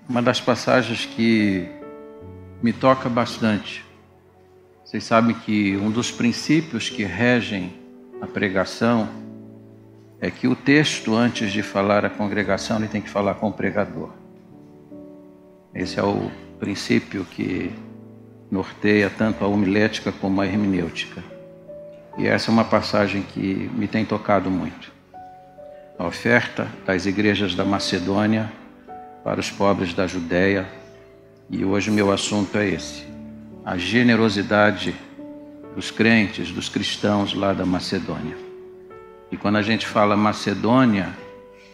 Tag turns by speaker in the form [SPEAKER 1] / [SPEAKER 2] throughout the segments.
[SPEAKER 1] uma das passagens que me toca bastante. Vocês sabem que um dos princípios que regem a pregação é que o texto, antes de falar à congregação, ele tem que falar com o pregador. Esse é o princípio que norteia tanto a homilética como a hermenêutica. E essa é uma passagem que me tem tocado muito. A oferta das igrejas da Macedônia para os pobres da Judéia. E hoje o meu assunto é esse: a generosidade dos crentes, dos cristãos lá da Macedônia. E quando a gente fala Macedônia,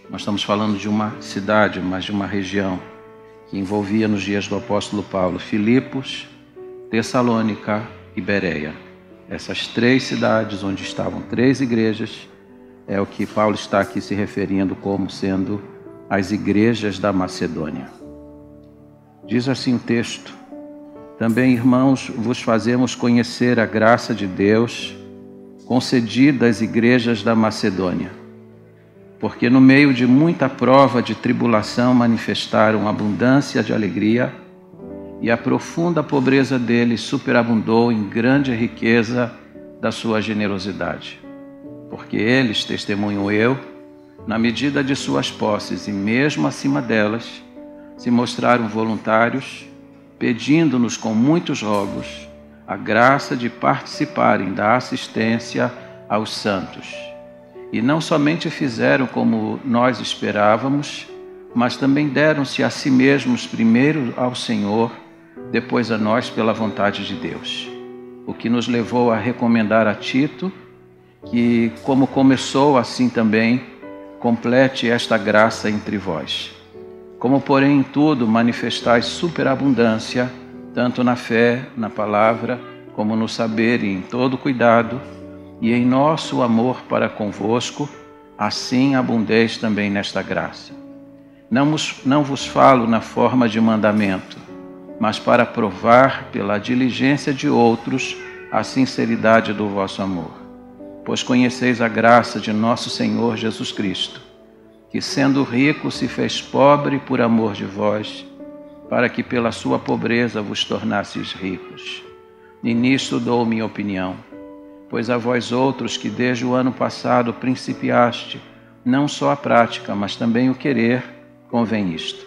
[SPEAKER 1] nós estamos falando de uma cidade, mas de uma região que envolvia nos dias do apóstolo Paulo Filipos, Tessalônica e Bereia. Essas três cidades onde estavam três igrejas é o que Paulo está aqui se referindo como sendo as igrejas da Macedônia. Diz assim o texto: também, irmãos, vos fazemos conhecer a graça de Deus concedida às igrejas da Macedônia, porque no meio de muita prova de tribulação manifestaram abundância de alegria, e a profunda pobreza deles superabundou em grande riqueza da sua generosidade. Porque eles, testemunho eu, na medida de suas posses e mesmo acima delas, se mostraram voluntários, pedindo-nos com muitos rogos a graça de participarem da assistência aos santos. E não somente fizeram como nós esperávamos, mas também deram-se a si mesmos primeiro ao Senhor, depois a nós pela vontade de Deus. O que nos levou a recomendar a Tito que, como começou, assim também complete esta graça entre vós. Como, porém, em tudo manifestais superabundância, tanto na fé, na palavra, como no saber e em todo cuidado, e em nosso amor para convosco, assim abundeis também nesta graça. Não vos falo na forma de mandamento, mas para provar pela diligência de outros a sinceridade do vosso amor. Pois conheceis a graça de nosso Senhor Jesus Cristo, que sendo rico se fez pobre por amor de vós, para que pela sua pobreza vos tornasseis ricos. E nisto dou minha opinião, pois a vós outros que desde o ano passado principiaste, não só a prática, mas também o querer, convém isto: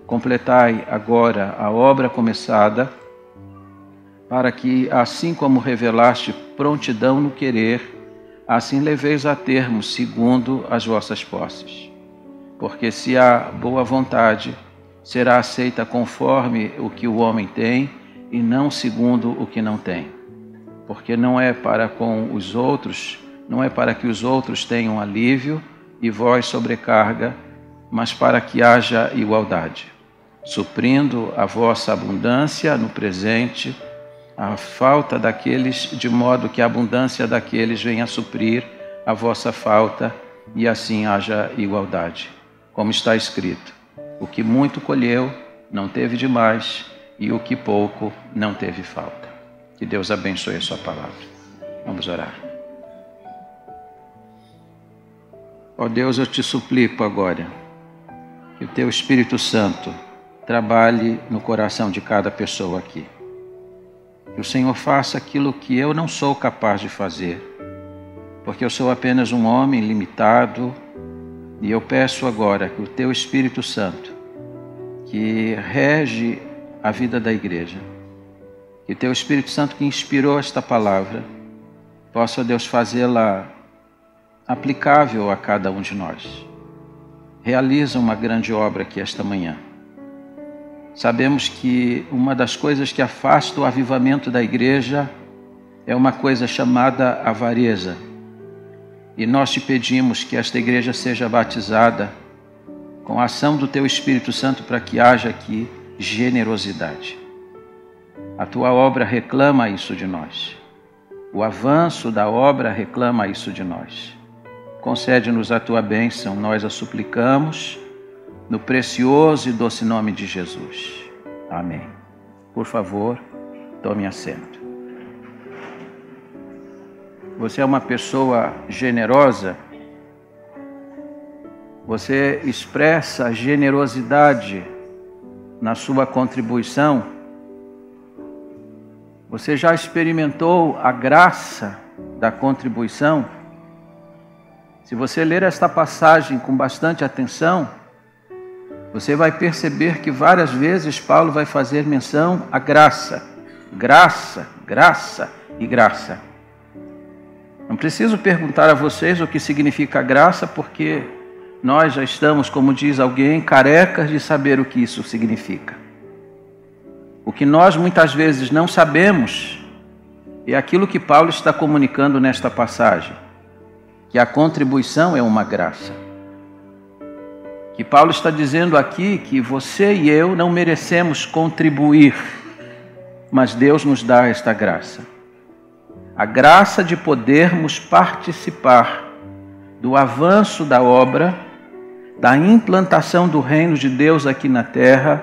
[SPEAKER 1] completai agora a obra começada, para que, assim como revelaste prontidão no querer, assim leveis a termo segundo as vossas posses. Porque se há boa vontade, será aceita conforme o que o homem tem e não segundo o que não tem. Porque não é para com os outros, não é para que os outros tenham alívio e vós sobrecarga, mas para que haja igualdade, suprindo a vossa abundância no presente, a falta daqueles, de modo que a abundância daqueles venha a suprir a vossa falta, e assim haja igualdade. Como está escrito: o que muito colheu não teve demais, e o que pouco não teve falta. Que Deus abençoe a sua palavra. Vamos orar. Ó Deus, eu te suplico agora que o teu Espírito Santo trabalhe no coração de cada pessoa aqui. Que o Senhor faça aquilo que eu não sou capaz de fazer, porque eu sou apenas um homem limitado, e eu peço agora que o teu Espírito Santo, que rege a vida da igreja, que o teu Espírito Santo que inspirou esta palavra, possa, Deus, fazê-la aplicável a cada um de nós. Realiza uma grande obra aqui esta manhã. Sabemos que uma das coisas que afasta o avivamento da igreja é uma coisa chamada avareza. E nós te pedimos que esta igreja seja batizada com a ação do teu Espírito Santo para que haja aqui generosidade. A tua obra reclama isso de nós. O avanço da obra reclama isso de nós. Concede-nos a tua bênção, nós a suplicamos, no precioso e doce nome de Jesus. Amém. Por favor, tome assento. Você é uma pessoa generosa? Você expressa generosidade na sua contribuição, você já experimentou a graça da contribuição? Se você ler esta passagem com bastante atenção, você vai perceber que várias vezes Paulo vai fazer menção à graça. Graça, graça e graça. Não preciso perguntar a vocês o que significa graça, porque nós já estamos, como diz alguém, carecas de saber o que isso significa. O que nós muitas vezes não sabemos é aquilo que Paulo está comunicando nesta passagem, que a contribuição é uma graça. Que Paulo está dizendo aqui que você e eu não merecemos contribuir, mas Deus nos dá esta graça. A graça de podermos participar do avanço da obra, da implantação do reino de Deus aqui na terra,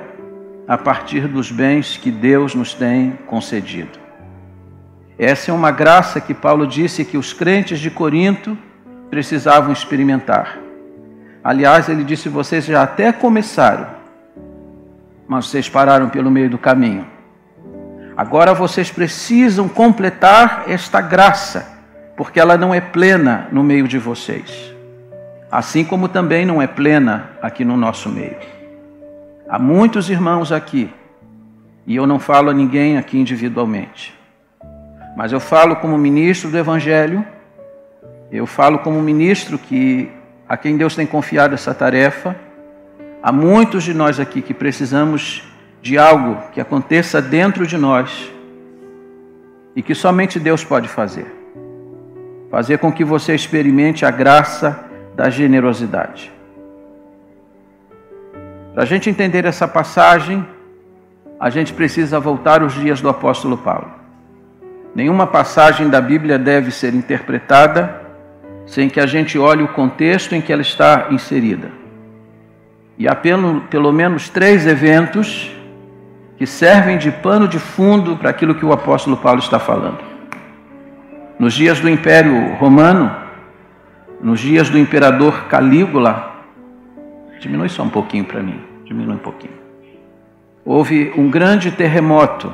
[SPEAKER 1] a partir dos bens que Deus nos tem concedido. Essa é uma graça que Paulo disse que os crentes de Corinto precisavam experimentar. Aliás, ele disse, vocês já até começaram, mas vocês pararam pelo meio do caminho. Agora vocês precisam completar esta graça, porque ela não é plena no meio de vocês. Assim como também não é plena aqui no nosso meio. Há muitos irmãos aqui, e eu não falo a ninguém aqui individualmente, mas eu falo como ministro do Evangelho, eu falo como ministro a quem Deus tem confiado essa tarefa. Há muitos de nós aqui que precisamos de algo que aconteça dentro de nós e que somente Deus pode fazer. Fazer com que você experimente a graça da generosidade. Para a gente entender essa passagem, a gente precisa voltar aos dias do apóstolo Paulo. Nenhuma passagem da Bíblia deve ser interpretada sem que a gente olhe o contexto em que ela está inserida. E há pelo menos 3 eventos que servem de pano de fundo para aquilo que o apóstolo Paulo está falando. Nos dias do Império Romano, nos dias do imperador Calígula, diminui só um pouquinho para mim, diminui um pouquinho. Houve um grande terremoto,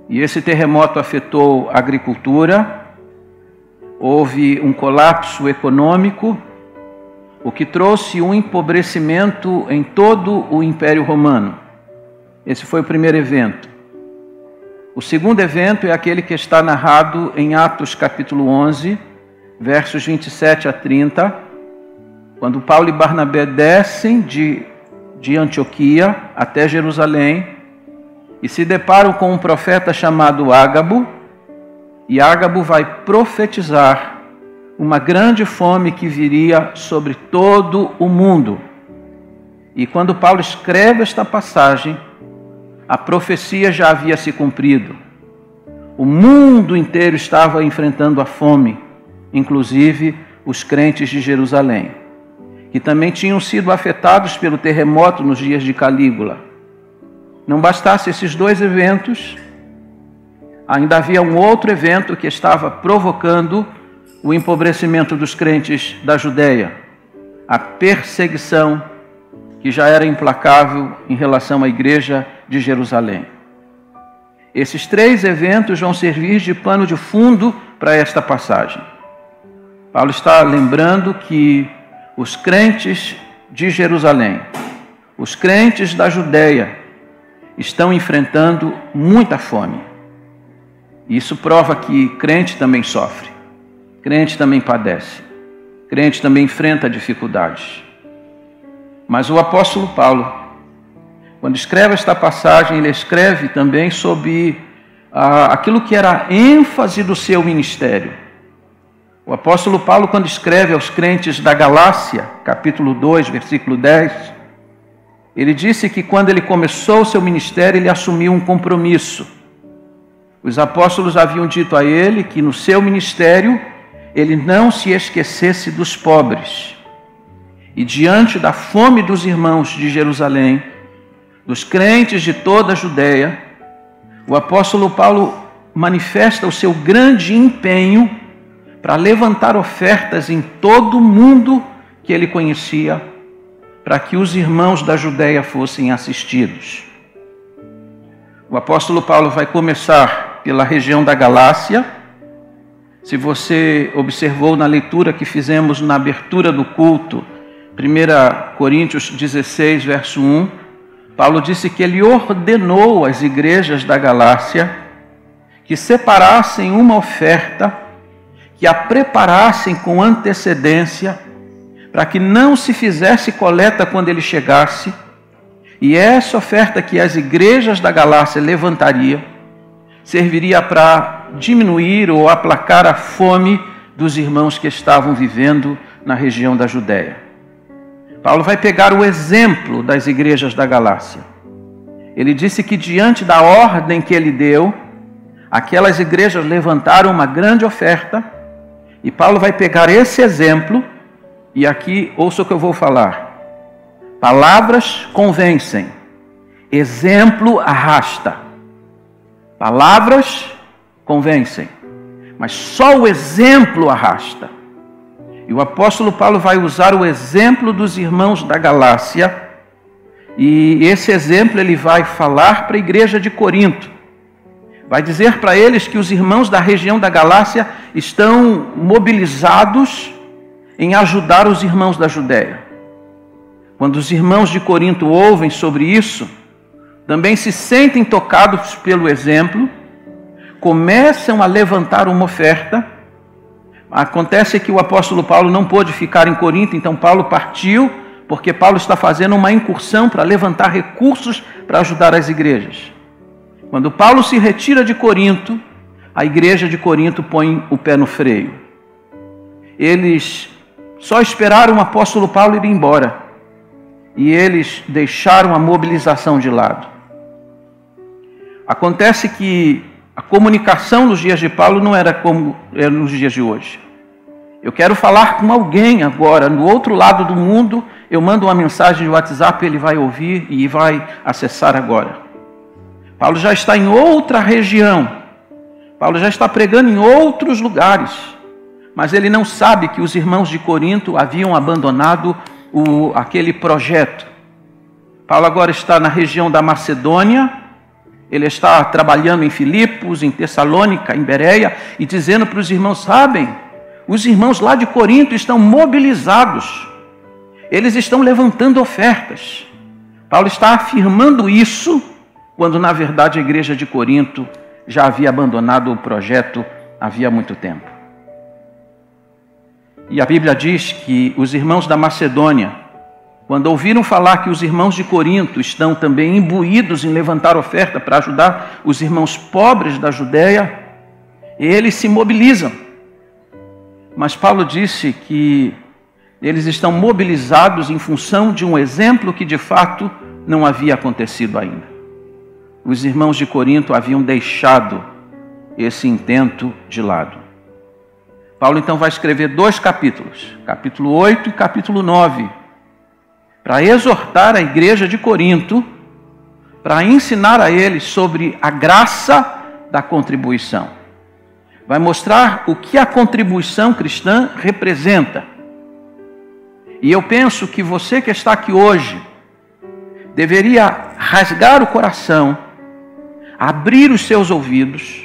[SPEAKER 1] e esse terremoto afetou a agricultura, houve um colapso econômico, o que trouxe um empobrecimento em todo o Império Romano. Esse foi o primeiro evento. O segundo evento é aquele que está narrado em Atos capítulo 11, versos 27 a 30, quando Paulo e Barnabé descem de Antioquia até Jerusalém e se deparam com um profeta chamado Ágabo, e Ágabo vai profetizar uma grande fome que viria sobre todo o mundo. E quando Paulo escreve esta passagem, a profecia já havia se cumprido. O mundo inteiro estava enfrentando a fome, inclusive os crentes de Jerusalém, que também tinham sido afetados pelo terremoto nos dias de Calígula. Não bastasse esses 2 eventos, ainda havia um outro evento que estava provocando o empobrecimento dos crentes da Judéia, a perseguição que já era implacável em relação à igreja de Jerusalém. Esses 3 eventos vão servir de pano de fundo para esta passagem. Paulo está lembrando que os crentes de Jerusalém, os crentes da Judéia, estão enfrentando muita fome. Isso prova que crente também sofre, crente também padece, crente também enfrenta dificuldades. Mas o apóstolo Paulo, quando escreve esta passagem, ele escreve também sobre aquilo que era a ênfase do seu ministério. O apóstolo Paulo, quando escreve aos crentes da Galácia, capítulo 2, versículo 10, ele disse que quando ele começou o seu ministério, ele assumiu um compromisso. Os apóstolos haviam dito a ele que no seu ministério ele não se esquecesse dos pobres. E diante da fome dos irmãos de Jerusalém, dos crentes de toda a Judéia, o apóstolo Paulo manifesta o seu grande empenho para levantar ofertas em todo o mundo que ele conhecia, para que os irmãos da Judéia fossem assistidos. O apóstolo Paulo vai começar pela região da Galácia. Se você observou na leitura que fizemos na abertura do culto, 1 Coríntios 16, verso 1, Paulo disse que ele ordenou às igrejas da Galácia que separassem uma oferta, que a preparassem com antecedência, para que não se fizesse coleta quando ele chegasse, e essa oferta que as igrejas da Galácia levantariam serviria para diminuir ou aplacar a fome dos irmãos que estavam vivendo na região da Judéia. Paulo vai pegar o exemplo das igrejas da Galácia. Ele disse que diante da ordem que ele deu, aquelas igrejas levantaram uma grande oferta, e Paulo vai pegar esse exemplo, e aqui ouça o que eu vou falar. Palavras convencem, exemplo arrasta. Palavras convencem, mas só o exemplo arrasta. E o apóstolo Paulo vai usar o exemplo dos irmãos da Galácia, e esse exemplo ele vai falar para a igreja de Corinto. Vai dizer para eles que os irmãos da região da Galácia estão mobilizados em ajudar os irmãos da Judéia. Quando os irmãos de Corinto ouvem sobre isso, também se sentem tocados pelo exemplo, começam a levantar uma oferta. Acontece que o apóstolo Paulo não pôde ficar em Corinto, então Paulo partiu, porque Paulo está fazendo uma incursão para levantar recursos para ajudar as igrejas. Quando Paulo se retira de Corinto, a igreja de Corinto põe o pé no freio. Eles só esperaram o apóstolo Paulo ir embora, e eles deixaram a mobilização de lado. Acontece que a comunicação nos dias de Paulo não era como é nos dias de hoje. Eu quero falar com alguém agora, no outro lado do mundo, eu mando uma mensagem de WhatsApp, ele vai ouvir e vai acessar agora. Paulo já está em outra região, Paulo já está pregando em outros lugares, mas ele não sabe que os irmãos de Corinto haviam abandonado aquele projeto. Paulo agora está na região da Macedônia, ele está trabalhando em Filipos, em Tessalônica, em Bereia, e dizendo para os irmãos, sabem, os irmãos lá de Corinto estão mobilizados, eles estão levantando ofertas. Paulo está afirmando isso, quando na verdade a igreja de Corinto já havia abandonado o projeto havia muito tempo. E a Bíblia diz que os irmãos da Macedônia, quando ouviram falar que os irmãos de Corinto estão também imbuídos em levantar oferta para ajudar os irmãos pobres da Judéia, eles se mobilizam. Mas Paulo disse que eles estão mobilizados em função de um exemplo que de fato não havia acontecido ainda. Os irmãos de Corinto haviam deixado esse intento de lado. Paulo então vai escrever 2 capítulos, capítulo 8 e capítulo 9, para exortar a igreja de Corinto, para ensinar a eles sobre a graça da contribuição. Vai mostrar o que a contribuição cristã representa. E eu penso que você que está aqui hoje deveria rasgar o coração, abrir os seus ouvidos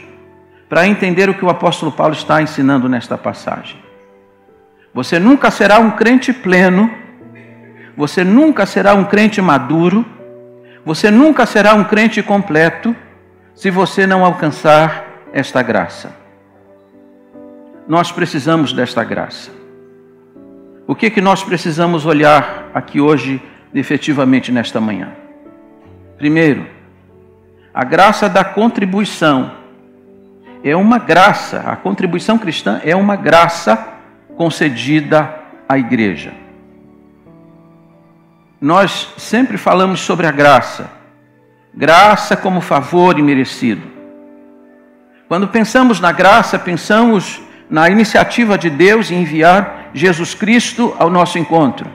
[SPEAKER 1] para entender o que o apóstolo Paulo está ensinando nesta passagem. Você nunca será um crente pleno, você nunca será um crente maduro, você nunca será um crente completo se você não alcançar esta graça. Nós precisamos desta graça. O que nós precisamos olhar aqui hoje, efetivamente nesta manhã? Primeiro, a graça da contribuição é uma graça, a contribuição cristã é uma graça concedida à igreja. Nós sempre falamos sobre a graça, graça como favor imerecido. Quando pensamos na graça, pensamos na iniciativa de Deus em enviar Jesus Cristo ao nosso encontro,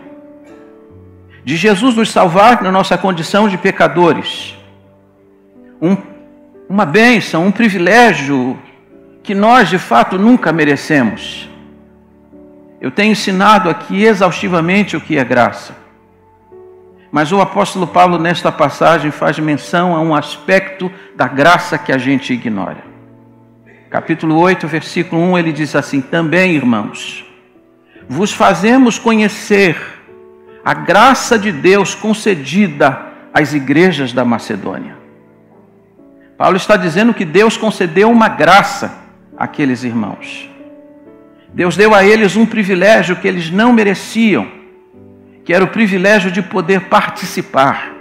[SPEAKER 1] de Jesus nos salvar na nossa condição de pecadores. Uma bênção, um privilégio que nós de fato nunca merecemos. Eu tenho ensinado aqui exaustivamente o que é graça. Mas o apóstolo Paulo, nesta passagem, faz menção a um aspecto da graça que a gente ignora. Capítulo 8, versículo 1, ele diz assim: também, irmãos, vos fazemos conhecer a graça de Deus concedida às igrejas da Macedônia. Paulo está dizendo que Deus concedeu uma graça àqueles irmãos. Deus deu a eles um privilégio que eles não mereciam, que era o privilégio de poder participar,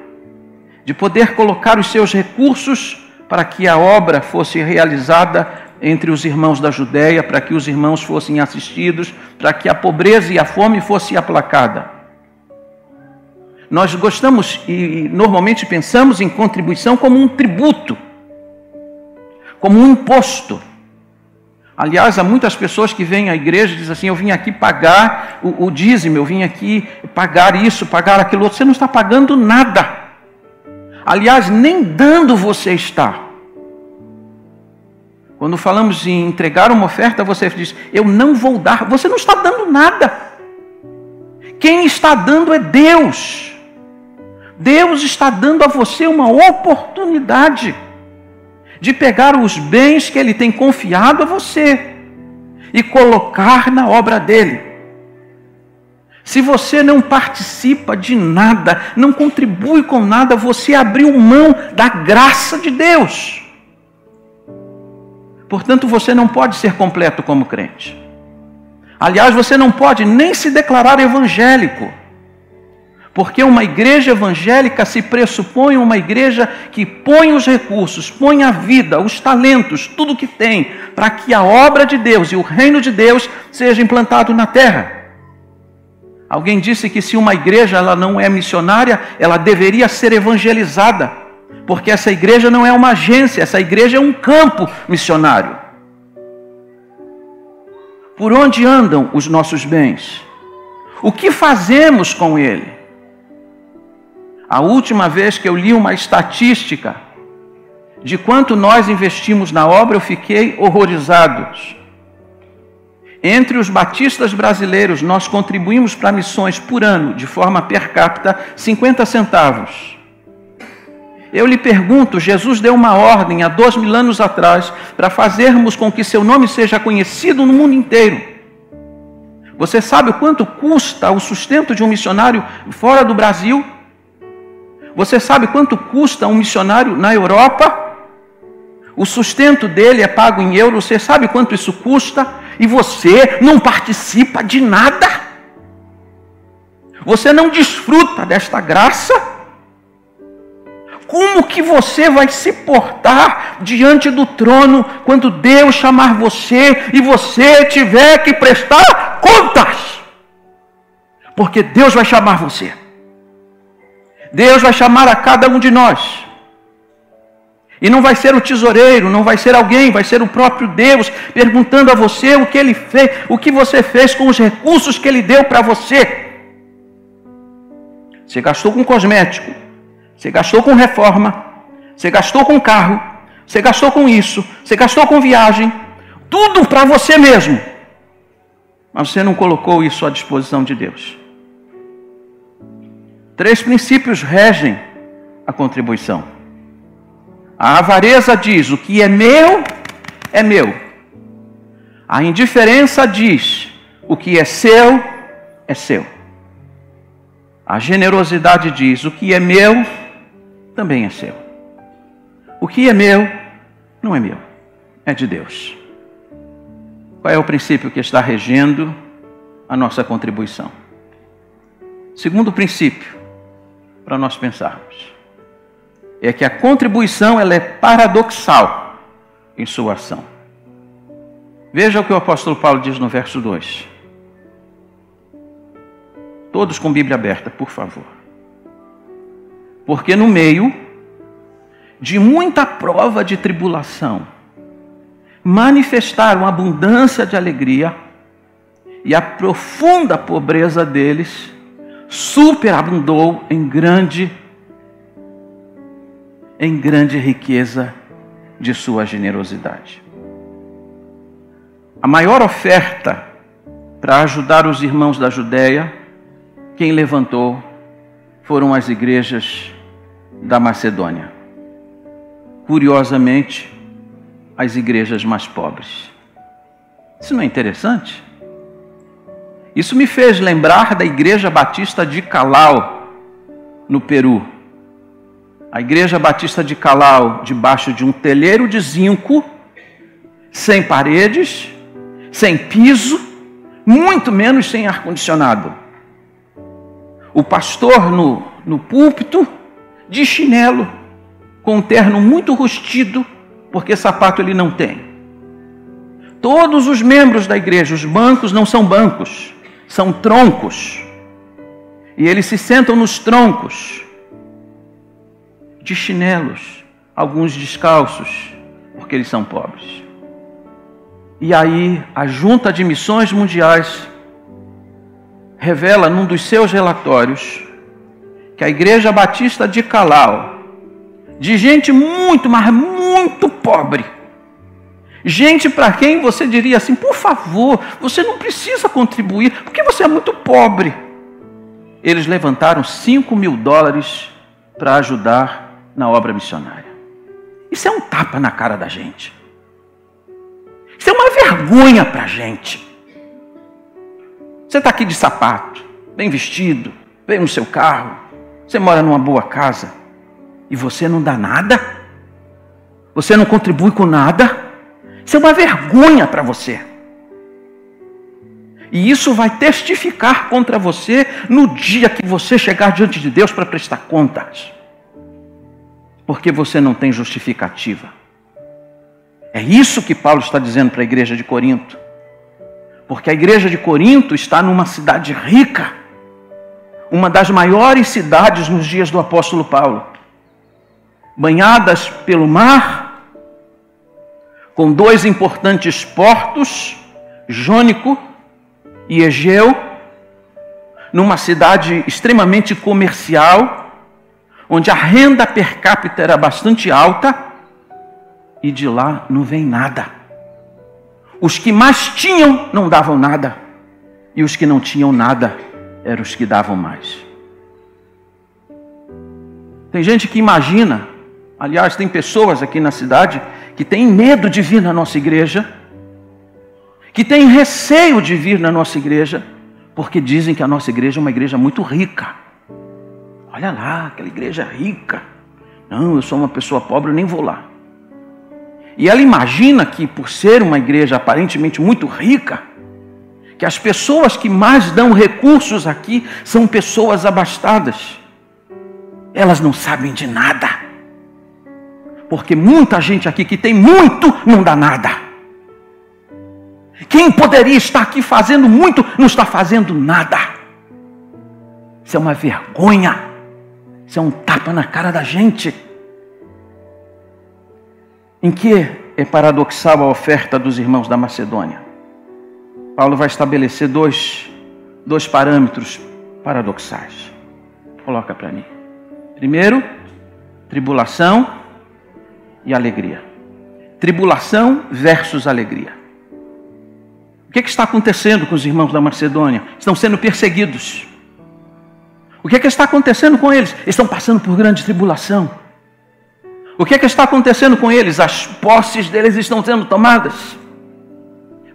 [SPEAKER 1] de poder colocar os seus recursos para que a obra fosse realizada entre os irmãos da Judéia, para que os irmãos fossem assistidos, para que a pobreza e a fome fosse aplacada. Nós gostamos e normalmente pensamos em contribuição como um tributo, como um imposto. Aliás, há muitas pessoas que vêm à igreja e dizem assim: eu vim aqui pagar o dízimo, eu vim aqui pagar isso, pagar aquilo outro. Você não está pagando nada. Aliás, nem dando você está. Quando falamos em entregar uma oferta, você diz: eu não vou dar. Você não está dando nada. Quem está dando é Deus. Deus está dando a você uma oportunidade de pegar os bens que Ele tem confiado a você e colocar na obra dEle. Se você não participa de nada, não contribui com nada, você abriu mão da graça de Deus. Portanto, você não pode ser completo como crente. Aliás, você não pode nem se declarar evangélico. Porque uma igreja evangélica se pressupõe uma igreja que põe os recursos, põe a vida, os talentos, tudo que tem, para que a obra de Deus e o reino de Deus seja implantado na terra. Alguém disse que se uma igreja ela não é missionária, ela deveria ser evangelizada, porque essa igreja não é uma agência, essa igreja é um campo missionário. Por onde andam os nossos bens? O que fazemos com ele? A última vez que eu li uma estatística de quanto nós investimos na obra, eu fiquei horrorizado. Entre os batistas brasileiros, nós contribuímos para missões por ano, de forma per capita, 50 centavos. Eu lhe pergunto, Jesus deu uma ordem há 2000 anos atrás para fazermos com que seu nome seja conhecido no mundo inteiro. Você sabe o quanto custa o sustento de um missionário fora do Brasil? Você sabe quanto custa um missionário na Europa? O sustento dele é pago em euros. Você sabe quanto isso custa? E você não participa de nada? Você não desfruta desta graça? Como que você vai se portar diante do trono quando Deus chamar você e você tiver que prestar contas? Porque Deus vai chamar você. Deus vai chamar a cada um de nós. E não vai ser o tesoureiro, não vai ser alguém, vai ser o próprio Deus perguntando a você o que Ele fez, o que você fez com os recursos que Ele deu para você. Você gastou com cosmético, você gastou com reforma, você gastou com carro, você gastou com isso, você gastou com viagem, tudo para você mesmo. Mas você não colocou isso à disposição de Deus. 3 princípios regem a contribuição. A avareza diz: o que é meu, é meu. A indiferença diz: o que é seu, é seu. A generosidade diz: o que é meu, também é seu. O que é meu, não é meu, é de Deus. Qual é o princípio que está regendo a nossa contribuição? Segundo princípio, para nós pensarmos, é que a contribuição ela é paradoxal em sua ação. Veja o que o apóstolo Paulo diz no verso 2. Todos com Bíblia aberta, por favor. Porque no meio de muita prova de tribulação, manifestaram abundância de alegria, e a profunda pobreza deles superabundou em grande riqueza de sua generosidade. A maior oferta para ajudar os irmãos da Judéia, quem levantou foram as igrejas da Macedônia. Curiosamente, as igrejas mais pobres. Isso não é interessante? Isso me fez lembrar da Igreja Batista de Calau, no Peru. A Igreja Batista de Calau, debaixo de um telheiro de zinco, sem paredes, sem piso, muito menos sem ar-condicionado. O pastor no púlpito, de chinelo, com um terno muito rustido, porque sapato ele não tem. Todos os membros da igreja, os bancos não são bancos, são troncos. E eles se sentam nos troncos, de chinelos, alguns descalços, porque eles são pobres. E aí a Junta de Missões Mundiais revela num dos seus relatórios que a Igreja Batista de Calau, de gente muito, mas muito pobre, gente para quem você diria assim, por favor, você não precisa contribuir, porque você é muito pobre. Eles levantaram $5.000 para ajudar na obra missionária. Isso é um tapa na cara da gente. Isso é uma vergonha para a gente. Você está aqui de sapato, bem vestido, veio no seu carro, você mora numa boa casa e você não dá nada? Você não contribui com nada? Isso é uma vergonha para você. E isso vai testificar contra você no dia que você chegar diante de Deus para prestar contas. Porque você não tem justificativa. É isso que Paulo está dizendo para a igreja de Corinto. Porque a igreja de Corinto está numa cidade rica, uma das maiores cidades nos dias do apóstolo Paulo, banhadas pelo mar, com 2 importantes portos, Jônico e Egeu, numa cidade extremamente comercial, onde a renda per capita era bastante alta, e de lá não vem nada. Os que mais tinham não davam nada, e os que não tinham nada eram os que davam mais. Tem gente que imagina, aliás, tem pessoas aqui na cidade que têm medo de vir na nossa igreja, que têm receio de vir na nossa igreja, porque dizem que a nossa igreja é uma igreja muito rica. Olha lá, aquela igreja rica. Não, eu sou uma pessoa pobre, eu nem vou lá. E ela imagina que, por ser uma igreja aparentemente muito rica, que as pessoas que mais dão recursos aqui são pessoas abastadas. Elas não sabem de nada. Porque muita gente aqui que tem muito não dá nada. Quem poderia estar aqui fazendo muito não está fazendo nada. Isso é uma vergonha. Isso é um tapa na cara da gente. Em que é paradoxal a oferta dos irmãos da Macedônia? Paulo vai estabelecer dois parâmetros paradoxais. Coloca para mim. Primeiro, tribulação e alegria. Tribulação versus alegria. O que está acontecendo com os irmãos da Macedônia? Estão sendo perseguidos. O que está acontecendo com eles? Eles estão passando por grande tribulação. O que está acontecendo com eles? As posses deles estão sendo tomadas.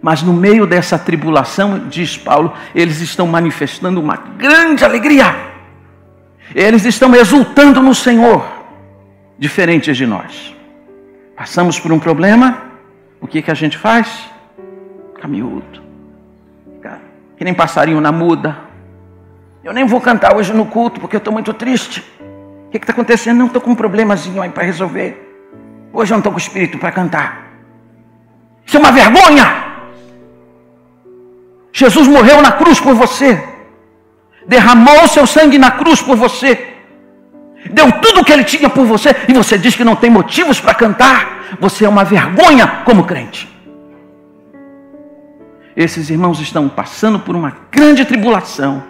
[SPEAKER 1] Mas no meio dessa tribulação, diz Paulo, eles estão manifestando uma grande alegria. Eles estão exultando no Senhor, diferentes de nós. Passamos por um problema, o que a gente faz? Fica miúdo. Fica que nem passarinho na muda. Eu nem vou cantar hoje no culto, porque eu estou muito triste. O que está acontecendo? Não, estou com um problemazinho aí para resolver. Hoje eu não estou com o espírito para cantar. Isso é uma vergonha! Jesus morreu na cruz por você. Derramou o seu sangue na cruz por você. Deu tudo o que ele tinha por você. E você diz que não tem motivos para cantar. Você é uma vergonha como crente. Esses irmãos estão passando por uma grande tribulação,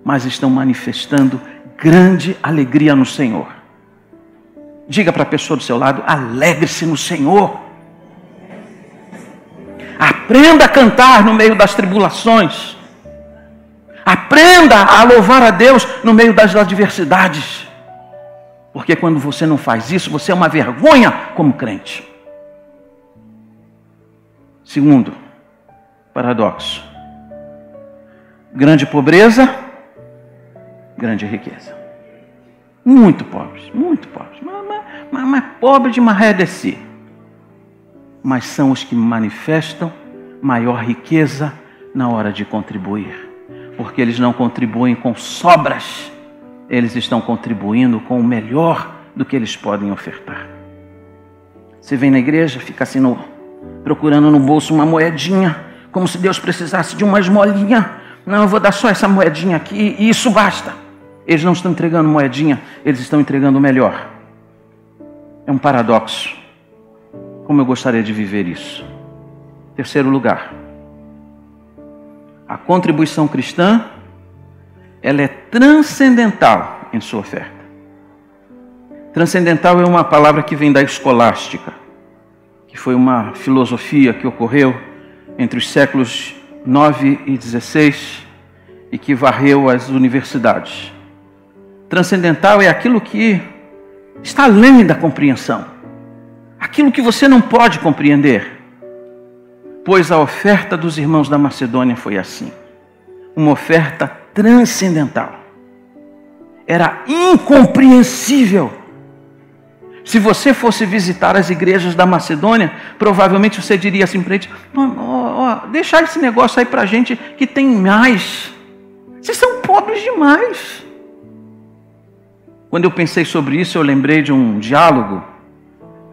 [SPEAKER 1] mas estão manifestando grande alegria no Senhor. Diga para a pessoa do seu lado: alegre-se no Senhor. Aprenda a cantar no meio das tribulações.
[SPEAKER 2] Aprenda a louvar a Deus no meio das adversidades. Porque quando você não faz isso, você é uma vergonha como crente. Segundo paradoxo. Grande pobreza, grande riqueza. Muito pobres, mas pobre de maré descer. Mas são os que manifestam maior riqueza na hora de contribuir. Porque eles não contribuem com sobras, eles estão contribuindo com o melhor do que eles podem ofertar. Você vem na igreja, fica assim procurando no bolso uma moedinha, como se Deus precisasse de uma esmolinha. Não, eu vou dar só essa moedinha aqui e isso basta. Eles não estão entregando moedinha, eles estão entregando o melhor. É um paradoxo. Como eu gostaria de viver isso. Terceiro lugar. A contribuição cristã, ela é transcendental em sua oferta. Transcendental é uma palavra que vem da escolástica, que foi uma filosofia que ocorreu entre os séculos 9 e 16 e que varreu as universidades. Transcendental é aquilo que está além da compreensão. Aquilo que você não pode compreender. Pois a oferta dos irmãos da Macedônia foi assim. Uma oferta transcendental. Era incompreensível. Se você fosse visitar as igrejas da Macedônia, provavelmente você diria assim para eles: deixa esse negócio aí para a gente que tem mais. Vocês são pobres demais. Quando eu pensei sobre isso, eu lembrei de um diálogo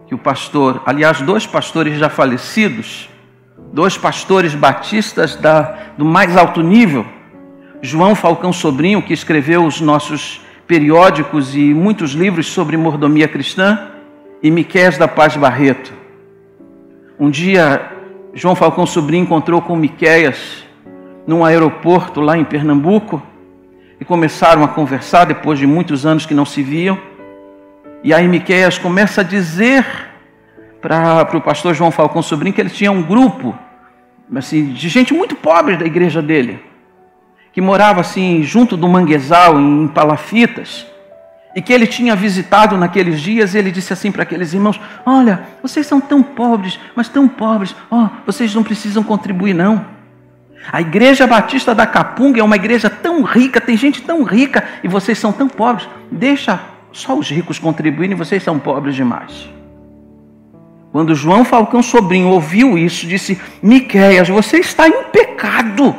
[SPEAKER 2] que o pastor, aliás, 2 pastores já falecidos, 2 pastores batistas do mais alto nível, João Falcão Sobrinho, que escreveu os nossos periódicos e muitos livros sobre mordomia cristã, e Miqueias da Paz Barreto. Um dia, João Falcão Sobrinho encontrou com Miqueias num aeroporto lá em Pernambuco e começaram a conversar depois de muitos anos que não se viam. E aí Miqueias começa a dizer para o pastor João Falcão Sobrinho que ele tinha um grupo assim, de gente muito pobre da igreja dele, que morava assim junto do manguezal em Palafitas, e que ele tinha visitado naqueles dias. E ele disse assim para aqueles irmãos: olha, vocês são tão pobres, mas tão pobres, vocês não precisam contribuir não. A igreja batista da Capunga é uma igreja tão rica, tem gente tão rica, e vocês são tão pobres. Deixa só os ricos contribuírem, vocês são pobres demais. Quando João Falcão Sobrinho ouviu isso, disse: Miqueias, você está em pecado.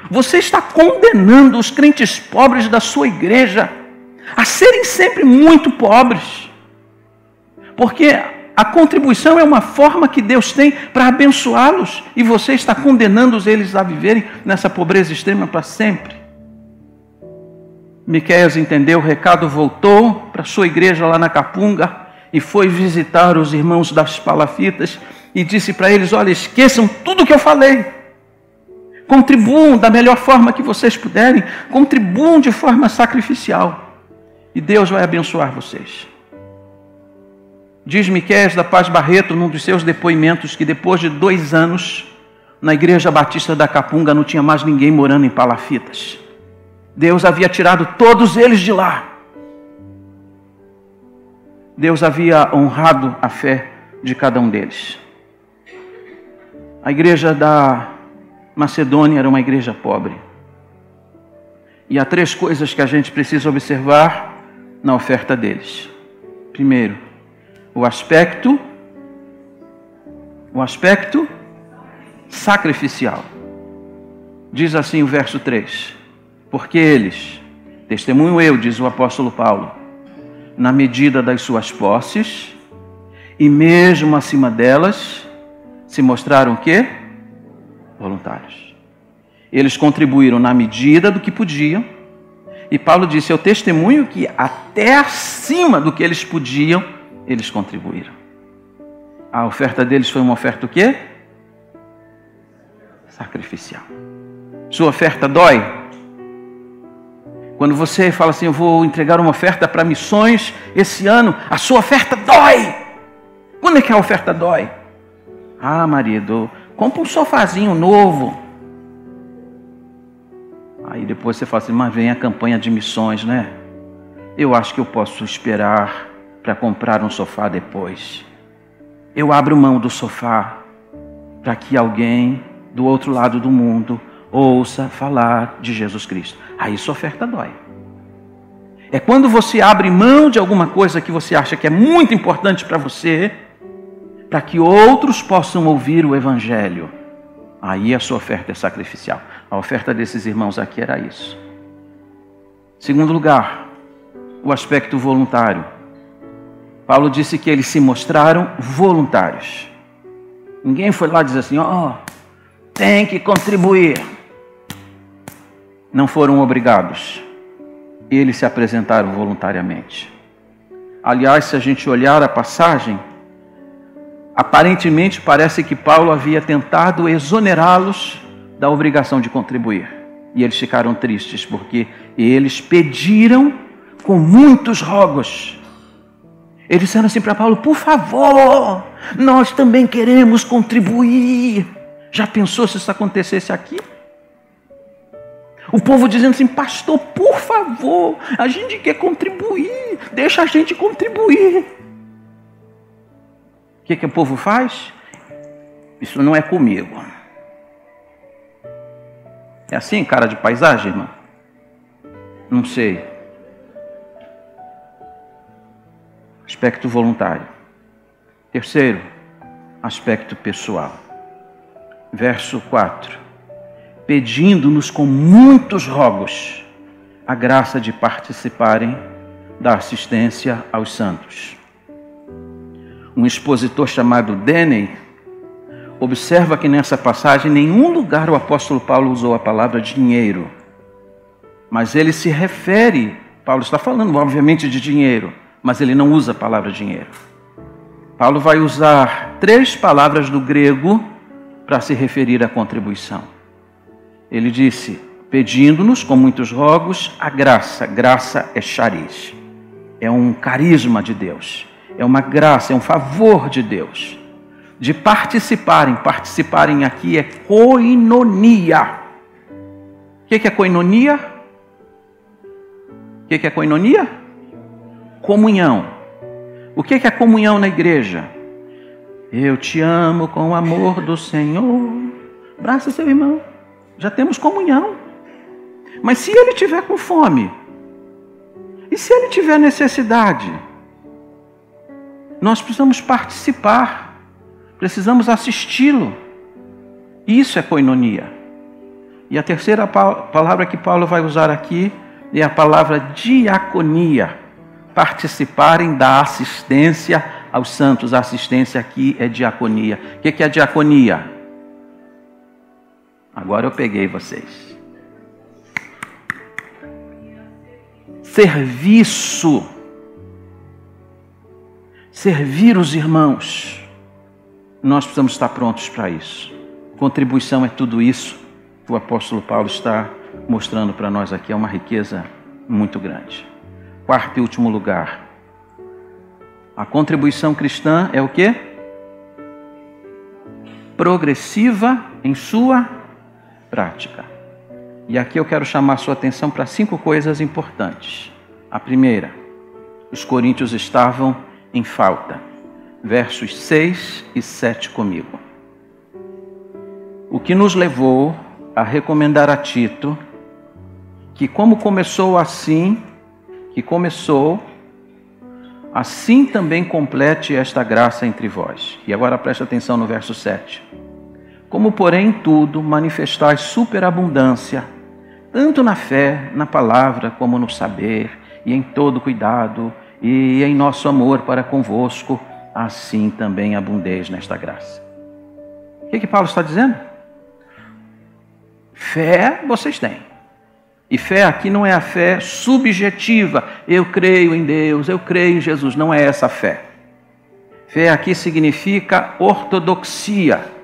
[SPEAKER 2] Você está condenando os crentes pobres da sua igreja a serem sempre muito pobres. Porque a contribuição é uma forma que Deus tem para abençoá-los, e você está condenando eles a viverem nessa pobreza extrema para sempre. Miqueias entendeu o recado, voltou para a sua igreja lá na Capunga e foi visitar os irmãos das Palafitas e disse para eles: olha, esqueçam tudo que eu falei. Contribuam da melhor forma que vocês puderem, contribuam de forma sacrificial, e Deus vai abençoar vocês. Diz Miqueias da Paz Barreto, num dos seus depoimentos, que depois de 2 anos, na igreja batista da Capunga não tinha mais ninguém morando em Palafitas. Deus havia tirado todos eles de lá. Deus havia honrado a fé de cada um deles. A igreja da Macedônia era uma igreja pobre. E há 3 coisas que a gente precisa observar na oferta deles. Primeiro, o aspecto sacrificial. Diz assim o verso 3: porque eles, testemunho eu, diz o apóstolo Paulo, na medida das suas posses, e mesmo acima delas, se mostraram o quê? Voluntários. Eles contribuíram na medida do que podiam, e Paulo disse: eu testemunho que até acima do que eles podiam, eles contribuíram. A oferta deles foi uma oferta o quê? Sacrificial. Sua oferta dói? Quando você fala assim: eu vou entregar uma oferta para missões esse ano, a sua oferta dói. Quando é que a oferta dói? Marido, compra um sofazinho novo. Aí depois você fala assim, mas vem a campanha de missões, né? Eu acho que eu posso esperar para comprar um sofá depois. Eu abro mão do sofá para que alguém do outro lado do mundo ouça falar de Jesus Cristo. Aí sua oferta dói. É quando você abre mão de alguma coisa que você acha que é muito importante para você, para que outros possam ouvir o Evangelho. Aí a sua oferta é sacrificial. A oferta desses irmãos aqui era isso. Segundo lugar, o aspecto voluntário. Paulo disse que eles se mostraram voluntários. Ninguém foi lá dizer assim, tem que contribuir. Não foram obrigados. Eles se apresentaram voluntariamente. Aliás, se a gente olhar a passagem, aparentemente parece que Paulo havia tentado exonerá-los da obrigação de contribuir. E eles ficaram tristes porque eles pediram com muitos rogos. Eles disseram assim para Paulo, por favor, nós também queremos contribuir. Já pensou se isso acontecesse aqui? O povo dizendo assim, pastor, por favor, a gente quer contribuir, deixa a gente contribuir. O que o povo faz? Isso não é comigo. É assim, cara de paisagem, irmão? Não sei. Aspecto voluntário. Terceiro, aspecto pessoal. Verso 4. Pedindo-nos com muitos rogos a graça de participarem da assistência aos santos. Um expositor chamado Denney observa que nessa passagem, em nenhum lugar o apóstolo Paulo usou a palavra dinheiro. Mas ele se refere, Paulo está falando obviamente de dinheiro, mas ele não usa a palavra dinheiro. Paulo vai usar 3 palavras do grego para se referir à contribuição. Ele disse, pedindo-nos com muitos rogos a graça. Graça é charis. É um carisma de Deus. É uma graça, é um favor de Deus. De participarem. Participarem aqui é koinonia. O que é koinonia? O que é koinonia? Comunhão. O que é comunhão na igreja? Eu te amo com o amor do Senhor. Abraça seu irmão. Já temos comunhão. Mas se ele tiver com fome, e se ele tiver necessidade, nós precisamos participar, precisamos assisti-lo. Isso é koinonia. E a terceira palavra que Paulo vai usar aqui é a palavra diaconia. Participarem da assistência aos santos. A assistência aqui é diaconia. O que é diaconia? Agora eu peguei vocês. Serviço. Servir os irmãos. Nós precisamos estar prontos para isso. Contribuição é tudo isso que o apóstolo Paulo está mostrando para nós aqui. É uma riqueza muito grande. Quarto e último lugar. A contribuição cristã é o quê? Progressiva em sua prática. E aqui eu quero chamar a sua atenção para 5 coisas importantes. A primeira, os coríntios estavam em falta. Versos 6 e 7 comigo. O que nos levou a recomendar a Tito que como começou assim, assim também complete esta graça entre vós. E agora preste atenção no verso 7. Como, porém, em tudo manifestais superabundância, tanto na fé, na palavra, como no saber, e em todo cuidado, e em nosso amor para convosco, assim também abundeis nesta graça. O que Paulo está dizendo? Fé vocês têm. E fé aqui não é a fé subjetiva. Eu creio em Deus, eu creio em Jesus. Não é essa a fé. Fé aqui significa ortodoxia.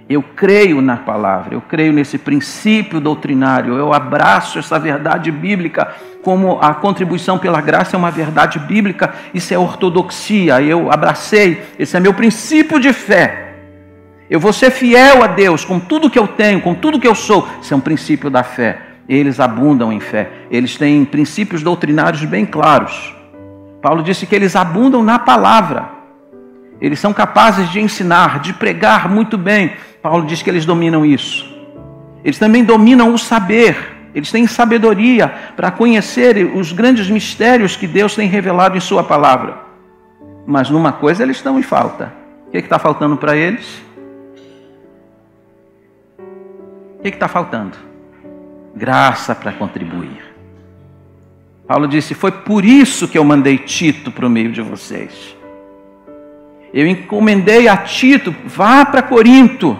[SPEAKER 2] Eu creio na palavra, eu creio nesse princípio doutrinário, eu abraço essa verdade bíblica, como a contribuição pela graça é uma verdade bíblica, isso é ortodoxia, eu abracei, esse é meu princípio de fé. Eu vou ser fiel a Deus com tudo que eu tenho, com tudo que eu sou, isso é um princípio da fé. eles abundam em fé. Eles têm princípios doutrinários bem claros. Paulo disse que eles abundam na palavra. Eles são capazes de ensinar, de pregar muito bem. Paulo diz que eles dominam isso. Eles também dominam o saber. Eles têm sabedoria para conhecer os grandes mistérios que Deus tem revelado em sua palavra. Mas numa coisa eles estão em falta. O que está faltando para eles? O que está faltando? Graça para contribuir. Paulo disse, foi por isso que eu mandei Tito para o meio de vocês. Eu encomendei a Tito, vá para Corinto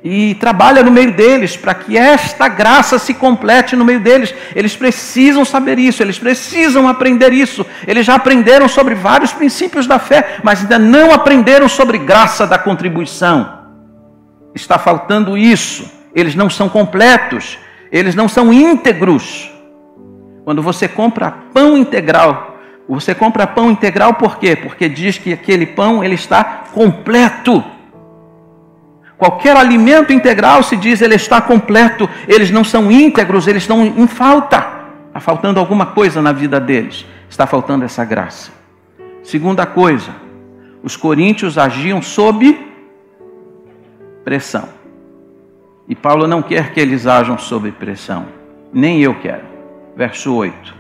[SPEAKER 2] e trabalha no meio deles, para que esta graça se complete no meio deles. Eles precisam saber isso, eles precisam aprender isso. Eles já aprenderam sobre vários princípios da fé, mas ainda não aprenderam sobre graça da contribuição. Está faltando isso. Eles não são completos, eles não são íntegros. Quando você compra pão integral, você compra pão integral por quê? Porque diz que aquele pão ele está completo. Qualquer alimento integral se diz ele está completo. Eles não são íntegros, eles estão em falta. Está faltando alguma coisa na vida deles. Está faltando essa graça. Segunda coisa, os coríntios agiam sob pressão. E Paulo não quer que eles ajam sob pressão. Nem eu quero. Verso 8.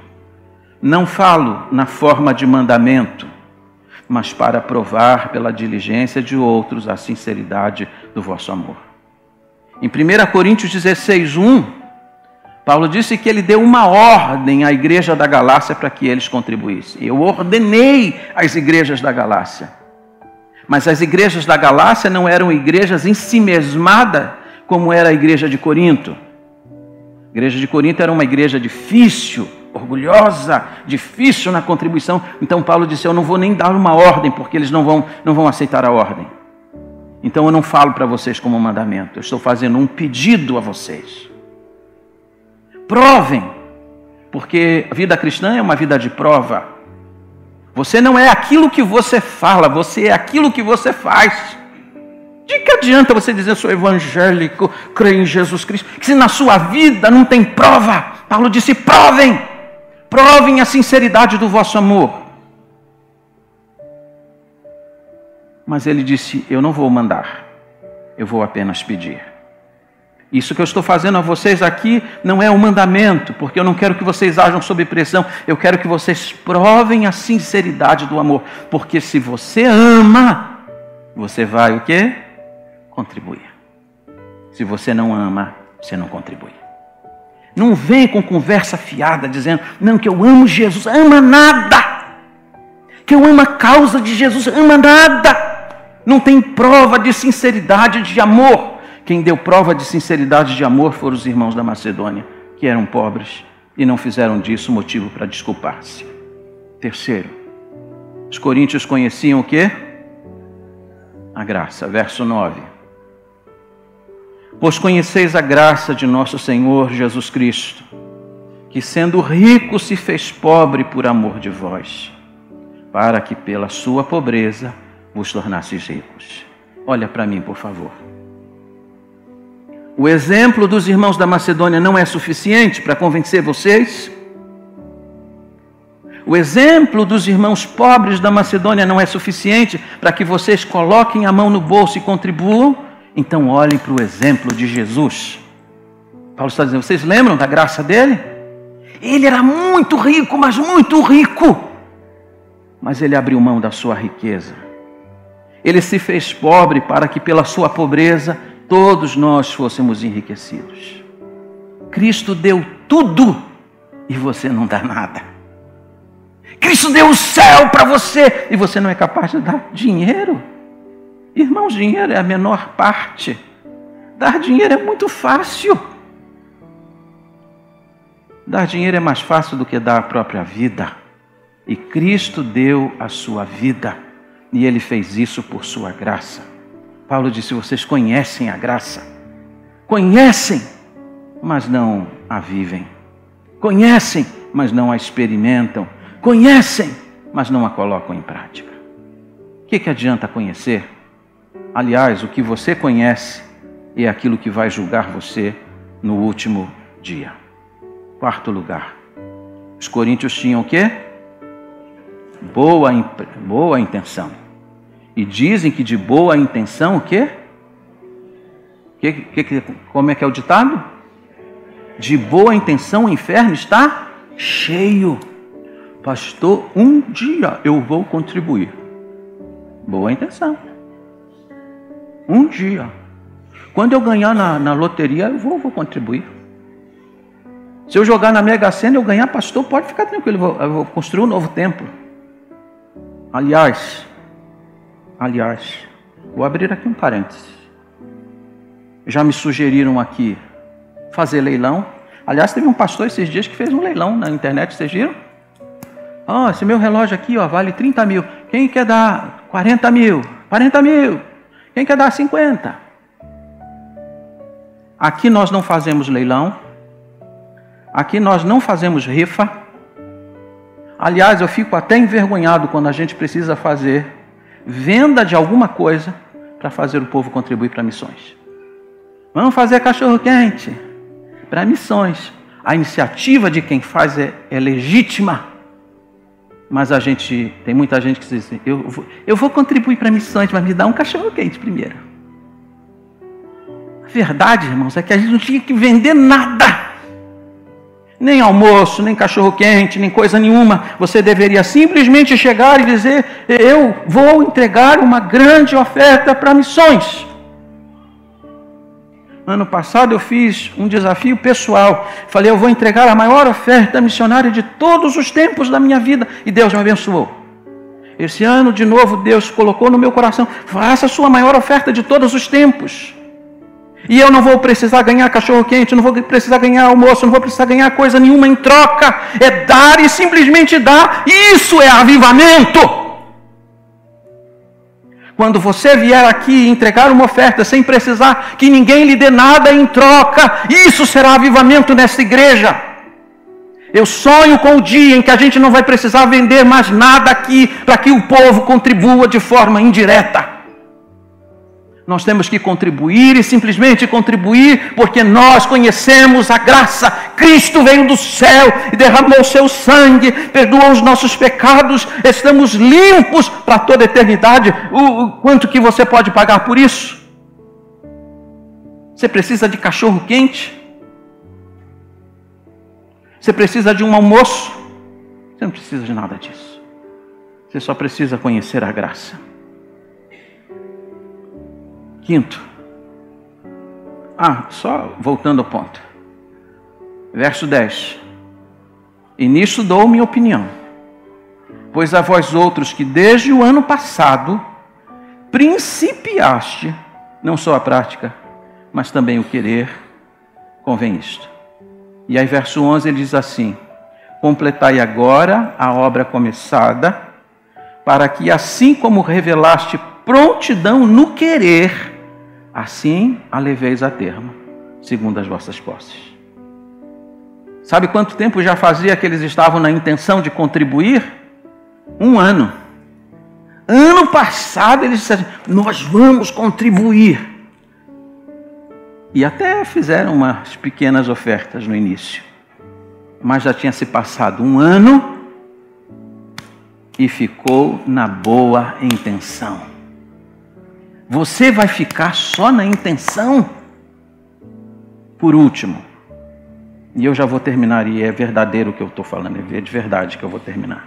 [SPEAKER 2] Não falo na forma de mandamento, mas para provar pela diligência de outros a sinceridade do vosso amor. Em 1 Coríntios 16:1, Paulo disse que ele deu uma ordem à igreja da Galácia para que eles contribuíssem. Eu ordenei às igrejas da Galácia. Mas as igrejas da Galácia não eram igrejas ensimesmadas como era a igreja de Corinto. A igreja de Corinto era uma igreja difícil, orgulhosa, difícil na contribuição. Então Paulo disse, eu não vou nem dar uma ordem, porque eles não vão aceitar a ordem. Então eu não falo para vocês como mandamento, eu estou fazendo um pedido a vocês. Provem, porque a vida cristã é uma vida de prova. Você não é aquilo que você fala, você é aquilo que você faz. De que adianta você dizer, sou evangélico, creio em Jesus Cristo, se na sua vida não tem prova? Paulo disse, provem. Provem a sinceridade do vosso amor. Mas ele disse, eu não vou mandar, eu vou apenas pedir. Isso que eu estou fazendo a vocês aqui não é um mandamento, porque eu não quero que vocês ajam sob pressão, eu quero que vocês provem a sinceridade do amor. Porque se você ama, você vai o quê? Contribuir. Se você não ama, você não contribui. Não vem com conversa fiada dizendo, não, que eu amo Jesus, ama nada. Que eu amo a causa de Jesus, ama nada. Não tem prova de sinceridade de amor. Quem deu prova de sinceridade de amor foram os irmãos da Macedônia, que eram pobres e não fizeram disso motivo para desculpar-se. Terceiro, os coríntios conheciam o quê? A graça. Verso 9. Pois conheceis a graça de nosso Senhor Jesus Cristo, que sendo rico se fez pobre por amor de vós, para que pela sua pobreza vos tornasseis ricos. Olha para mim, por favor. O exemplo dos irmãos da Macedônia não é suficiente para convencer vocês? O exemplo dos irmãos pobres da Macedônia não é suficiente para que vocês coloquem a mão no bolso e contribuam? Então olhem para o exemplo de Jesus. Paulo está dizendo, vocês lembram da graça dele? Ele era muito rico, mas muito rico. Mas ele abriu mão da sua riqueza. Ele se fez pobre para que pela sua pobreza todos nós fôssemos enriquecidos. Cristo deu tudo e você não dá nada. Cristo deu o céu para você e você não é capaz de dar dinheiro. Irmãos, dinheiro é a menor parte. Dar dinheiro é muito fácil. Dar dinheiro é mais fácil do que dar a própria vida. E Cristo deu a sua vida. E Ele fez isso por sua graça. Paulo disse, vocês conhecem a graça. Conhecem, mas não a vivem. Conhecem, mas não a experimentam. Conhecem, mas não a colocam em prática. O que adianta conhecer? Aliás, o que você conhece é aquilo que vai julgar você no último dia. Quarto lugar. Os coríntios tinham o quê? Boa intenção. E dizem que de boa intenção o quê? Como é que é o ditado? De boa intenção o inferno está cheio. Pastor, um dia eu vou contribuir. Boa intenção. Um dia. Quando eu ganhar na loteria, eu vou contribuir. Se eu jogar na Mega Sena e eu ganhar, pastor, pode ficar tranquilo, eu vou construir um novo templo. Aliás, vou abrir aqui um parênteses. Já me sugeriram aqui fazer leilão. Aliás, teve um pastor esses dias que fez um leilão na internet, vocês viram? Esse meu relógio aqui vale 30 mil. Quem quer dar 40 mil? 40 mil. Quem quer dar 50? Aqui nós não fazemos leilão. Aqui nós não fazemos rifa. Aliás, eu fico até envergonhado quando a gente precisa fazer venda de alguma coisa para fazer o povo contribuir para missões. Vamos fazer cachorro-quente para missões. A iniciativa de quem faz é legítima. Mas tem muita gente que diz assim, eu vou contribuir para missões, mas me dá um cachorro-quente primeiro. A verdade, irmãos, é que a gente não tinha que vender nada. Nem almoço, nem cachorro-quente, nem coisa nenhuma. Você deveria simplesmente chegar e dizer, eu vou entregar uma grande oferta para missões. Ano passado eu fiz um desafio pessoal. Falei, eu vou entregar a maior oferta missionária de todos os tempos da minha vida. E Deus me abençoou. Esse ano, de novo, Deus colocou no meu coração, faça a sua maior oferta de todos os tempos. E eu não vou precisar ganhar cachorro-quente, não vou precisar ganhar almoço, não vou precisar ganhar coisa nenhuma em troca. É dar e simplesmente dar. Isso é avivamento. Quando você vier aqui entregar uma oferta sem precisar que ninguém lhe dê nada em troca, isso será avivamento nessa igreja. Eu sonho com o dia em que a gente não vai precisar vender mais nada aqui para que o povo contribua de forma indireta. Nós temos que contribuir e simplesmente contribuir porque nós conhecemos a graça. Cristo veio do céu e derramou o seu sangue, perdoou os nossos pecados, estamos limpos para toda a eternidade. Quanto que você pode pagar por isso? Você precisa de cachorro quente? Você precisa de um almoço? Você não precisa de nada disso. Você só precisa conhecer a graça. Quinto. Só voltando ao ponto. Verso 10. E nisto dou minha opinião. Pois a vós outros que desde o ano passado principiaste, não só a prática, mas também o querer, convém isto. E aí verso 11 ele diz assim, completai agora a obra começada, para que assim como revelaste prontidão no querer, assim a leveis a termo, segundo as vossas posses. Sabe quanto tempo já fazia que eles estavam na intenção de contribuir? 1 ano. Ano passado eles disseram, nós vamos contribuir. E até fizeram umas pequenas ofertas no início. Mas já tinha se passado 1 ano e ficou na boa intenção. Você vai ficar só na intenção? Por último, e eu já vou terminar, e é verdadeiro o que eu estou falando, é de verdade que eu vou terminar.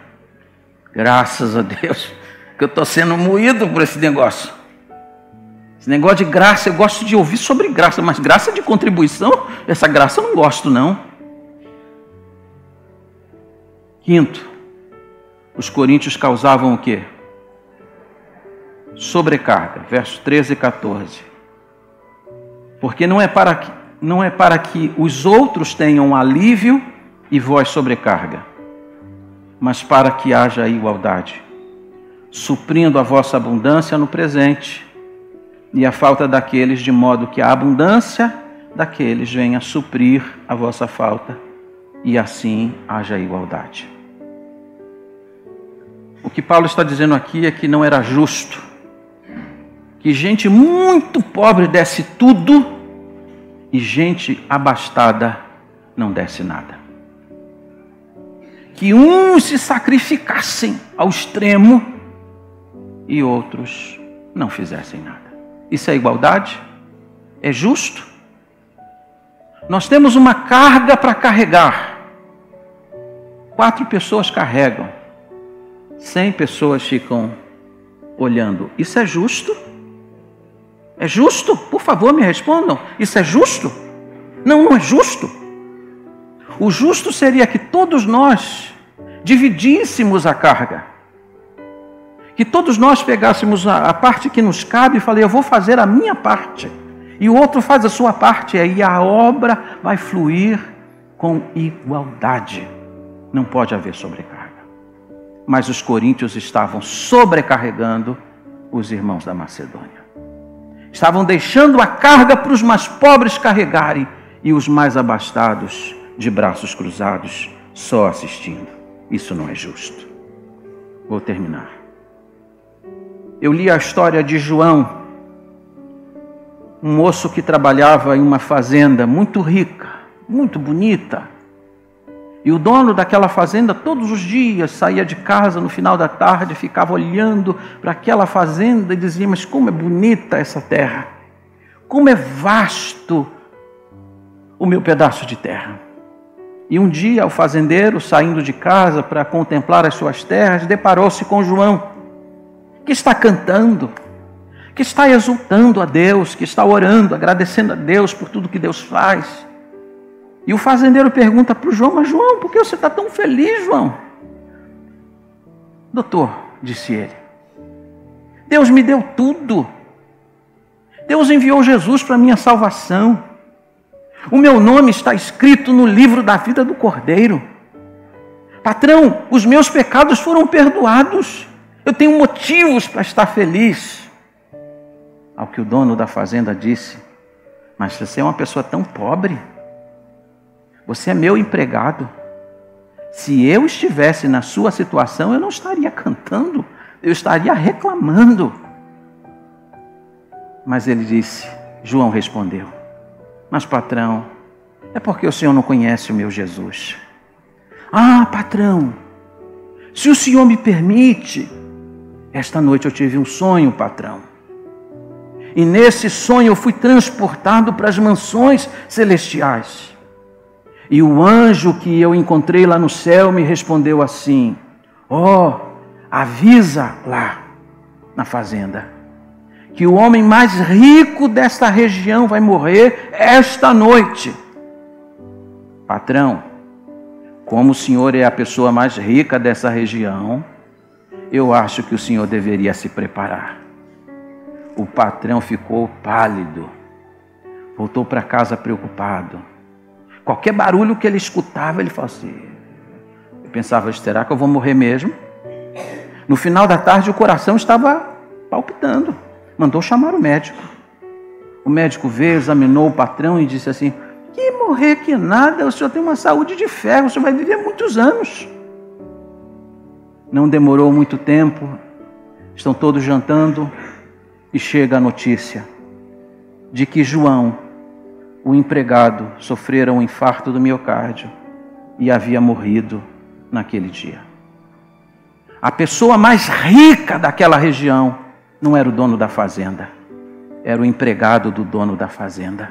[SPEAKER 2] Graças a Deus, que eu estou sendo moído por esse negócio. Esse negócio de graça, eu gosto de ouvir sobre graça, mas graça de contribuição, essa graça eu não gosto não. Quinto, os coríntios causavam o quê? Sobrecarga, versos 13 e 14. Porque não é para que os outros tenham alívio e vós sobrecarga, mas para que haja igualdade, suprindo a vossa abundância no presente e a falta daqueles, de modo que a abundância daqueles venha suprir a vossa falta e assim haja igualdade. O que Paulo está dizendo aqui é que não era justo que gente muito pobre desse tudo e gente abastada não desse nada. Que uns se sacrificassem ao extremo e outros não fizessem nada. Isso é igualdade? É justo? Nós temos uma carga para carregar. 4 pessoas carregam. 100 pessoas ficam olhando. Isso é justo? É justo? Por favor, me respondam. Isso é justo? Não, não é justo. O justo seria que todos nós dividíssemos a carga. Que todos nós pegássemos a parte que nos cabe e falei, eu vou fazer a minha parte. E o outro faz a sua parte. E aí a obra vai fluir com igualdade. Não pode haver sobrecarga. Mas os coríntios estavam sobrecarregando os irmãos da Macedônia. Estavam deixando a carga para os mais pobres carregarem e os mais abastados, de braços cruzados, só assistindo. Isso não é justo. Vou terminar. Eu li a história de João, um moço que trabalhava em uma fazenda muito rica, muito bonita. E o dono daquela fazenda, todos os dias, saía de casa no final da tarde, ficava olhando para aquela fazenda e dizia, mas como é bonita essa terra, como é vasto o meu pedaço de terra. E um dia o fazendeiro, saindo de casa para contemplar as suas terras, deparou-se com João, que está cantando, que está exultando a Deus, que está orando, agradecendo a Deus por tudo que Deus faz. E o fazendeiro pergunta para o João, mas João, por que você está tão feliz, João? Doutor, disse ele, Deus me deu tudo. Deus enviou Jesus para a minha salvação. O meu nome está escrito no livro da vida do Cordeiro. Patrão, os meus pecados foram perdoados. Eu tenho motivos para estar feliz. Ao que o dono da fazenda disse, mas você é uma pessoa tão pobre. Você é meu empregado. Se eu estivesse na sua situação, eu não estaria cantando, eu estaria reclamando. Mas ele disse, João respondeu, mas patrão, é porque o senhor não conhece o meu Jesus. Ah, patrão, se o senhor me permite, esta noite eu tive um sonho, patrão. E nesse sonho eu fui transportado para as mansões celestiais. E o anjo que eu encontrei lá no céu me respondeu assim, avisa lá na fazenda, que o homem mais rico desta região vai morrer esta noite. Patrão, como o senhor é a pessoa mais rica dessa região, eu acho que o senhor deveria se preparar. O patrão ficou pálido, voltou para casa preocupado. Qualquer barulho que ele escutava, ele falava assim, eu pensava, será que eu vou morrer mesmo? No final da tarde o coração estava palpitando, mandou chamar o médico. O médico veio, examinou o patrão e disse assim, que morrer que nada, o senhor tem uma saúde de ferro, o senhor vai viver muitos anos. Não demorou muito tempo, estão todos jantando e chega a notícia de que João, o empregado, sofrera um infarto do miocárdio e havia morrido naquele dia. A pessoa mais rica daquela região não era o dono da fazenda, era o empregado do dono da fazenda,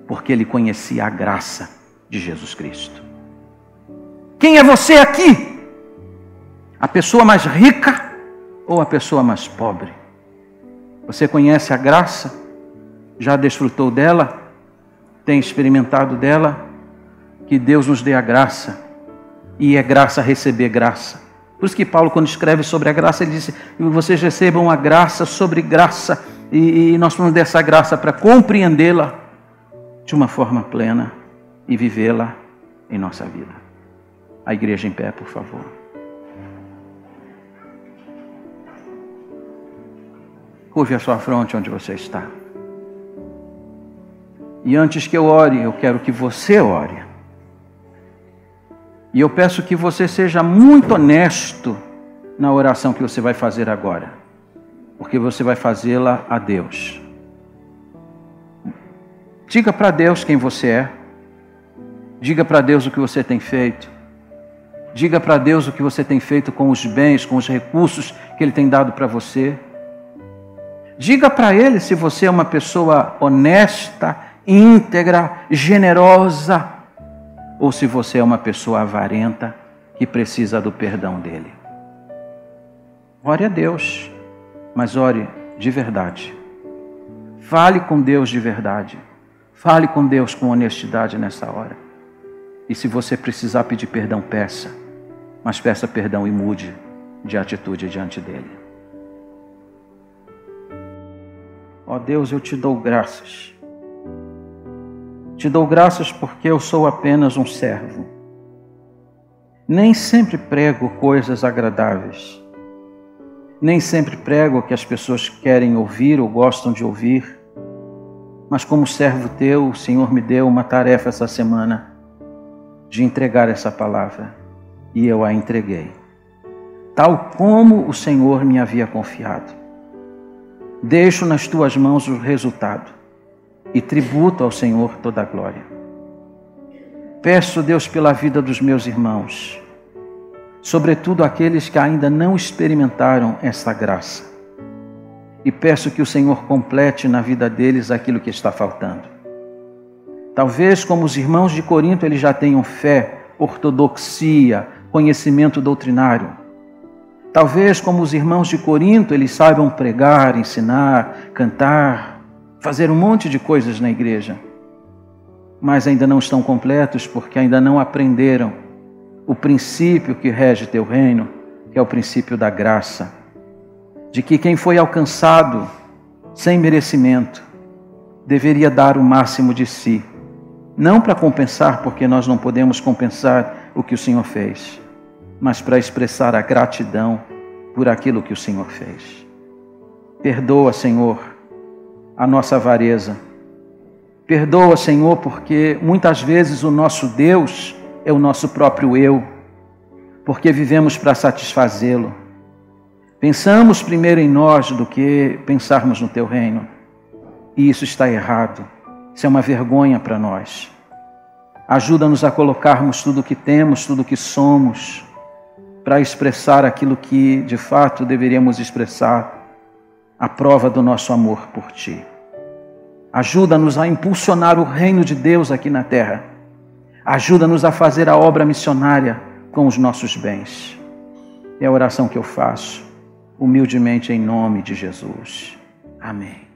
[SPEAKER 2] porque ele conhecia a graça de Jesus Cristo. Quem é você aqui? A pessoa mais rica ou a pessoa mais pobre? Você conhece a graça? Já desfrutou dela? Tem experimentado dela? Que Deus nos dê a graça. E é graça receber graça. Por isso que Paulo, quando escreve sobre a graça, ele diz, vocês recebam a graça sobre graça. E nós vamos dessa graça para compreendê-la de uma forma plena e vivê-la em nossa vida. A igreja em pé, por favor. Curve a sua fronte onde você está. E antes que eu ore, eu quero que você ore. E eu peço que você seja muito honesto na oração que você vai fazer agora. Porque você vai fazê-la a Deus. Diga para Deus quem você é. Diga para Deus o que você tem feito. Diga para Deus o que você tem feito com os bens, com os recursos que Ele tem dado para você. Diga para Ele se você é uma pessoa honesta, íntegra, generosa, ou se você é uma pessoa avarenta que precisa do perdão dEle. Ore a Deus, mas ore de verdade. Fale com Deus de verdade. Fale com Deus com honestidade nessa hora. E se você precisar pedir perdão, peça. Mas peça perdão e mude de atitude diante dEle. Ó Deus, eu te dou graças. Te dou graças porque eu sou apenas um servo. Nem sempre prego coisas agradáveis. Nem sempre prego o que as pessoas querem ouvir ou gostam de ouvir. Mas como servo teu, o Senhor me deu uma tarefa essa semana de entregar essa palavra. E eu a entreguei, tal como o Senhor me havia confiado. Deixo nas tuas mãos o resultado e tributo ao Senhor toda a glória. Peço, Deus, pela vida dos meus irmãos, sobretudo aqueles que ainda não experimentaram essa graça. E peço que o Senhor complete na vida deles aquilo que está faltando. Talvez, como os irmãos de Corinto, eles já tenham fé, ortodoxia, conhecimento doutrinário. Talvez, como os irmãos de Corinto, eles saibam pregar, ensinar, cantar, fazer um monte de coisas na igreja. Mas ainda não estão completos porque ainda não aprenderam o princípio que rege teu reino, que é o princípio da graça. De que quem foi alcançado sem merecimento deveria dar o máximo de si. Não para compensar, porque nós não podemos compensar o que o Senhor fez, mas para expressar a gratidão por aquilo que o Senhor fez. Perdoa, Senhor, a nossa avareza. Perdoa, Senhor, porque muitas vezes o nosso Deus é o nosso próprio eu, porque vivemos para satisfazê-lo. Pensamos primeiro em nós do que pensarmos no teu reino. E isso está errado. Isso é uma vergonha para nós. Ajuda-nos a colocarmos tudo o que temos, tudo o que somos, para expressar aquilo que de fato deveríamos expressar, a prova do nosso amor por Ti. Ajuda-nos a impulsionar o reino de Deus aqui na terra. Ajuda-nos a fazer a obra missionária com os nossos bens. É a oração que eu faço, humildemente em nome de Jesus. Amém.